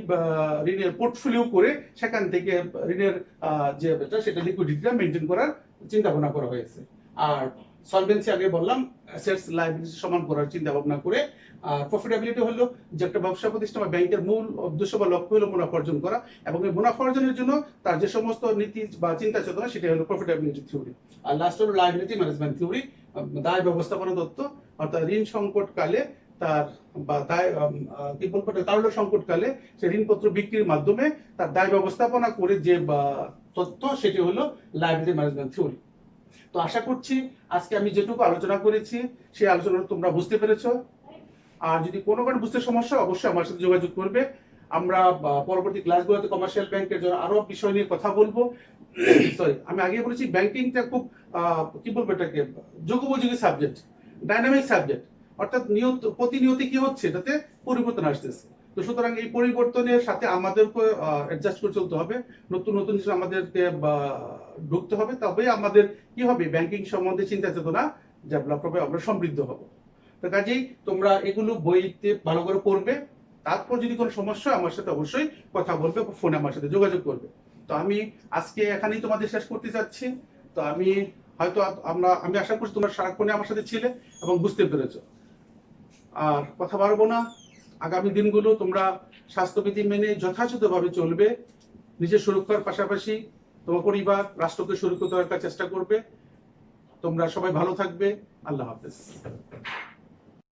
ঋণের পোর্টফোলিও করে সেখান থেকে ঋণের যে সেটা লিকুইডিটিটা মেনটেন করার চিন্তা ভাবনা করা হয়েছে। আর সলভেন্সি আগে বললাম, অ্যাসেটস লায়াবিলিটি সমান করার চিন্তা ভাবনা করে। আর প্রফিটেবিলিটি হলো যে একটা ব্যবসা প্রতিষ্ঠান বা ব্যাংকের মূল উদ্দেশ্য বা লক্ষ্য হলো মুনাফা অর্জন করা, এবং এই মুনাফা অর্জনের জন্য তার যে সমস্ত নীতি বা চিন্তা চেতনা সেটা হলো প্রফিটেবিলিটি থিওরি। আর লাস্ট হলো লায়াবিলিটি ম্যানেজমেন্ট থিওরি, দায় ব্যবস্থাপনা তত্ত্ব, অর্থাৎ ঋণ সংকটকালে তার বা দায় কি বলবো তারল্য সংকটকালে সে ঋণপত্র বিক্রির মাধ্যমে তার দায় ব্যবস্থাপনা করে যে তত্ত্ব সেটি হলো লায়াবিলিটি ম্যানেজমেন্ট থিওরি। তো আশা করছি আজকে আমি যেটুকু আলোচনা করেছি সেই আলোচনা তোমরা বুঝতে পেরেছো। আর যদি কোনো কারণে বুঝতে সমস্যা অবশ্যই আমার সাথে যোগাযোগ করবে। আমরা পরবর্তী ক্লাসগুলোতে কমার্শিয়াল ব্যাংকের জন্য আরো বিষয় নিয়ে কথা বলবো। সরি, আমি আগে বলেছি ব্যাংকিংটা খুব কি বলবো এটাকে যুগোপযোগী সাবজেক্ট, ডাইনামিক সাবজেক্ট, অর্থাৎ প্রতিনিয়ত কি হচ্ছে এটাতে পরিবর্তন আসতেছে। তো সুতরাং এই পরিবর্তনের সাথে আমাদেরকে অ্যাডজাস্ট করে চলতে হবে, নতুন নতুন কিছু আমাদেরকে ঢুকতে হবে, তবে আমাদের কি হবে ব্যাংকিং সম্বন্ধে চিন্তা চেতনা ডেভেলপ হবে, আমরা সমৃদ্ধ হব। তো কাজেই তোমরা এগুলো বইতে ভালো করে পড়বে, তারপর যদি কোনো সমস্যা আমার সাথে অবশ্যই কথা বলবে, ফোনে আমার সাথে যোগাযোগ করবে। তো আমি আজকে এখানেই তোমাদের শেষ করতে চাচ্ছি। তো আমি হয়তো আমি আশা করছি তোমরা সারাক্ষণে আমার সাথে ছিলে এবং বুঝতে পেরেছো। আর কথা বাড়বো না, আগামী দিনগুলো তোমরা স্বাস্থ্যবিধি মেনে যথাযথভাবে চলবে, নিজের সুরক্ষার পাশাপাশি তোমার পরিবার রাষ্ট্রকে সুরক্ষিত রাখার চেষ্টা করবে। তোমরা সবাই ভালো থাকবে। আল্লাহ হাফেজ।